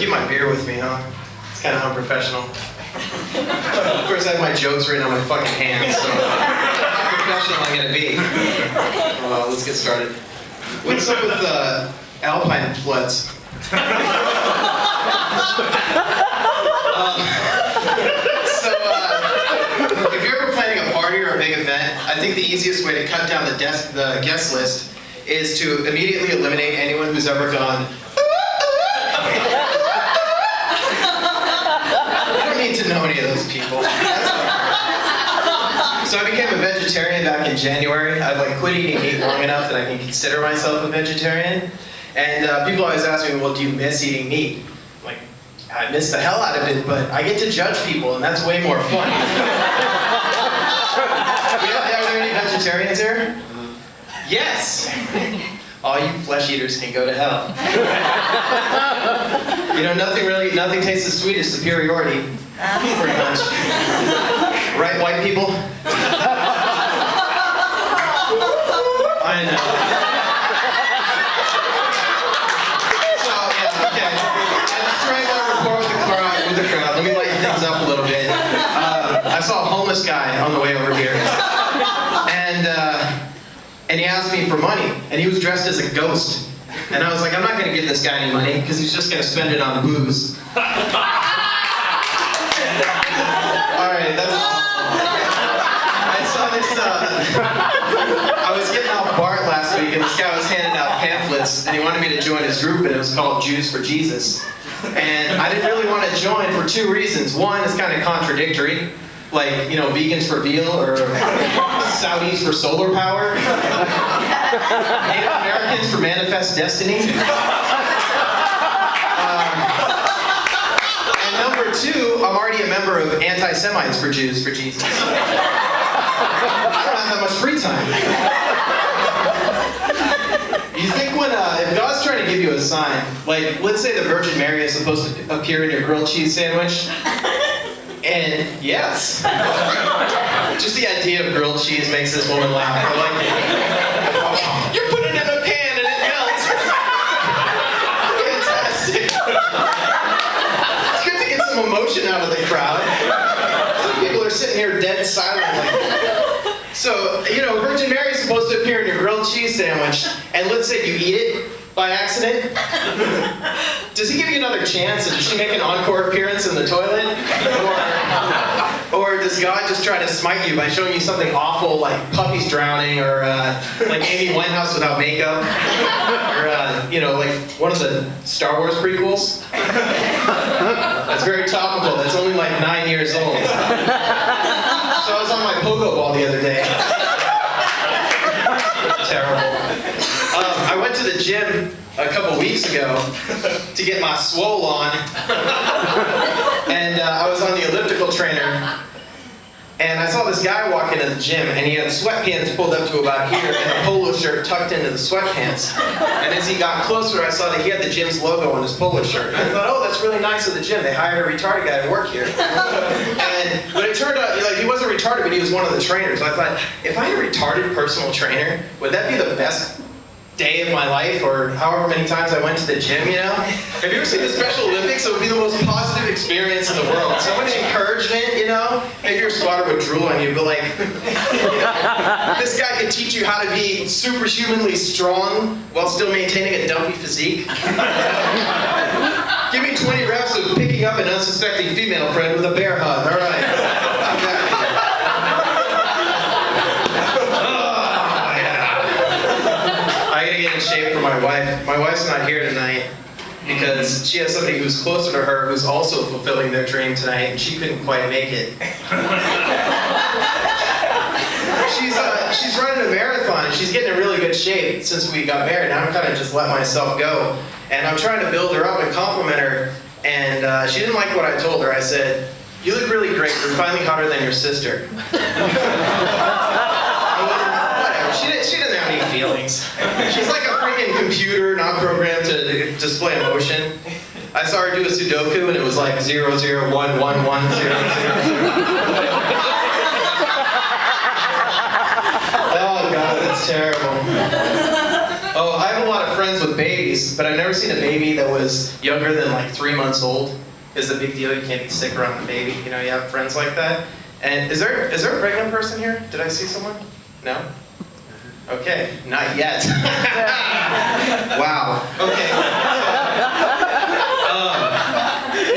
keep my beer with me, huh? It's kind of unprofessional. Of course, I have my jokes written on my fucking hands, so how professional am I gonna be? Well, let's get started. What's up with alpine floods? If you're ever planning a party or a big event, I think the easiest way to cut down the guest list is to immediately eliminate anyone who's ever gone. You don't need to know any of those people. So I became a vegetarian back in January. I've quit eating meat long enough that I can consider myself a vegetarian. And people always ask me, well, do you miss eating meat? I'm like, I miss the hell out of it, but I get to judge people, and that's way more fun. Are there any vegetarians here? Yes! All you flesh eaters can go to hell. You know, nothing tastes as sweet as superiority. Pretty much. Right, white people? I know. So, yeah, okay. I'm just trying to rapport with the crowd. Let me lighten things up a little bit. I saw a homeless guy on the way over here. And he asked me for money, and he was dressed as a ghost. And I was like, I'm not going to give this guy any money, because he's just going to spend it on booze. Alright, that's all. I saw this, I was getting off BART last week, and this guy was handing out pamphlets, and he wanted me to join his group, and it was called Jews for Jesus. And I didn't really want to join for two reasons. One, it's kind of contradictory. Like, you know, vegans for veal, or Saudis for solar power. Native Americans for manifest destiny. And number two, I'm already a member of Anti-Semites for Jews for Jesus. I don't have that much free time. You think if God's trying to give you a sign, like, let's say the Virgin Mary is supposed to appear in your grilled cheese sandwich, and yes. Just the idea of grilled cheese makes this woman laugh. I like it. You're putting it in a pan and it melts. Fantastic. It's good to get some emotion out of the crowd. Some people are sitting here dead silent. So, you know, Virgin Mary is supposed to appear in your grilled cheese sandwich, and let's say you eat it by accident. Does he give you another chance? Does she make an encore appearance in the toilet? Or does God just try to smite you by showing you something awful like puppies drowning, or like Amy Winehouse without makeup? Or, you know, like one of the Star Wars prequels? That's very topical. That's only like 9 years old. So I was on my pogo ball the other day. Terrible. I went to the gym a couple weeks ago to get my swole on, and I was on the elliptical trainer, and I saw this guy walk into the gym, and he had sweatpants pulled up to about here and a polo shirt tucked into the sweatpants. And as he got closer, I saw that he had the gym's logo on his polo shirt. And I thought, oh, that's really nice of the gym. They hired a retarded guy to work here. But it turned out, like, he wasn't retarded, but he was one of the trainers. I thought, if I had a retarded personal trainer, would that be the best day of my life, or however many times I went to the gym, you know? Have you ever seen the Special Olympics? It would be the most positive experience in the world. So much encouragement, you know? Maybe your spotter would drool on you, but like, you know, this guy could teach you how to be superhumanly strong while still maintaining a dumpy physique. Give me 20 reps of picking up an unsuspecting female friend with a bear hug. All right. In shape for my wife. My wife's not here tonight because she has somebody who's closer to her who's also fulfilling their dream tonight, and she couldn't quite make it. She's running a marathon, and she's getting in really good shape since we got married. Now I'm kind of just let myself go, and I'm trying to build her up and compliment her, and she didn't like what I told her. I said, "You look really great. You're finally hotter than your sister." She doesn't have any feelings. She's like a freaking computer, not programmed to display emotion. I saw her do a Sudoku, and it was like 0, 0, 1, 1, 1, 0, 0. Oh God, that's terrible. Oh, I have a lot of friends friends with babies, but I've never seen a baby that was younger than like 3 months old. Is a big deal. You can't be sick around the baby. You know, you have friends like that. And is there a pregnant person here? Did I see someone? No? Okay, not yet. Wow. Okay.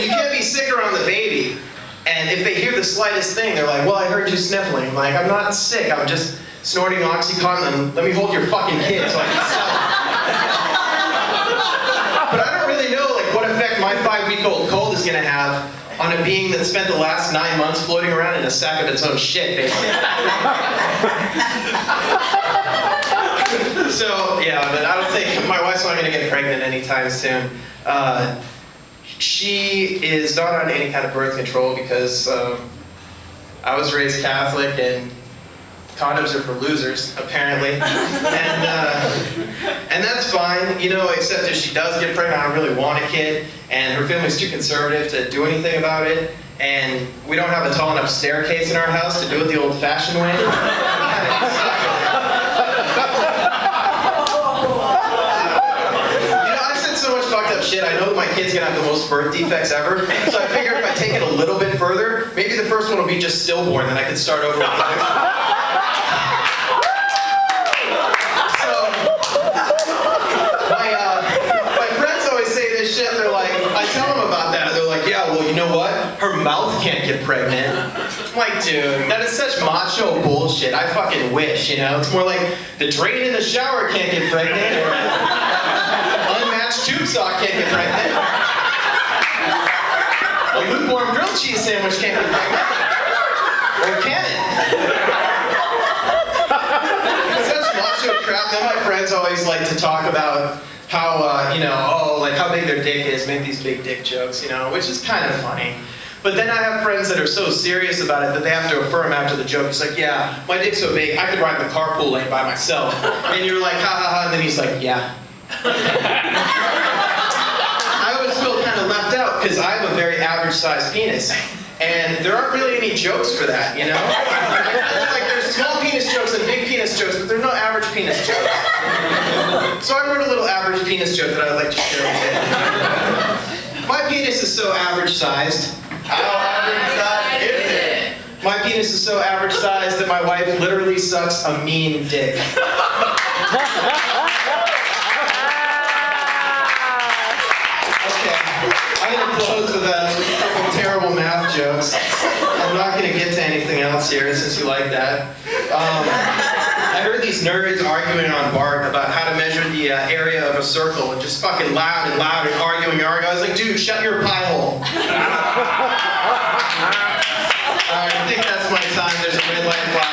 You can't be sick around the baby. And if they hear the slightest thing, they're like, well, I heard you sniffling. Like, I'm not sick. I'm just snorting Oxycontin, and let me hold your fucking kid so I can sell it. But I don't really know like what effect my 5-week-old cold is going to have on a being that spent the last 9 months floating around in a sack of its own shit, basically. So, yeah, but I don't think my wife's not going to get pregnant anytime soon. She is not on any kind of birth control because I was raised Catholic and condoms are for losers, apparently. And that's fine, you know, except if she does get pregnant, I don't really want a kid, and her family's too conservative to do anything about it, and we don't have a tall enough staircase in our house to do it the old-fashioned way. Shit, I know my kid's gonna have the most birth defects ever, so I figured if I take it a little bit further, maybe the first one will be just stillborn, then I can start over with the next one. So, my friends always say this shit, they're like, I tell them about that, they're like, yeah, well, you know what? Her mouth can't get pregnant. I'm like, dude, that is such macho bullshit. I fucking wish, you know? It's more like, the drain in the shower can't get pregnant, or tube sock can't get pregnant. A lukewarm grilled cheese sandwich can't get pregnant. Or can it? Such macho crap. Then my friends always like to talk about how, you know, oh, like how big their dick is, make these big dick jokes, you know, which is kind of funny. But then I have friends that are so serious about it that they have to affirm after the joke. It's like, yeah, my dick's so big, I could ride the carpool lane by myself. And you're like, ha ha ha, and then he's like, yeah. I always feel kind of left out because I have a very average-sized penis, and there aren't really any jokes for that, you know? Like there's small penis jokes and big penis jokes, but there's no average penis jokes. So I wrote a little average penis joke that I'd like to share with you. My penis is so average-sized. How average-sized is it? My penis is so average-sized that my wife literally sucks a mean dick. I'm going to close with a couple terrible math jokes. I'm not going to get to anything else here since you like that. I heard these nerds arguing on BART about how to measure the area of a circle, and just fucking loud and loud and arguing. I was like, dude, shut your pie hole. Alright, I think that's my time. There's a red light flash.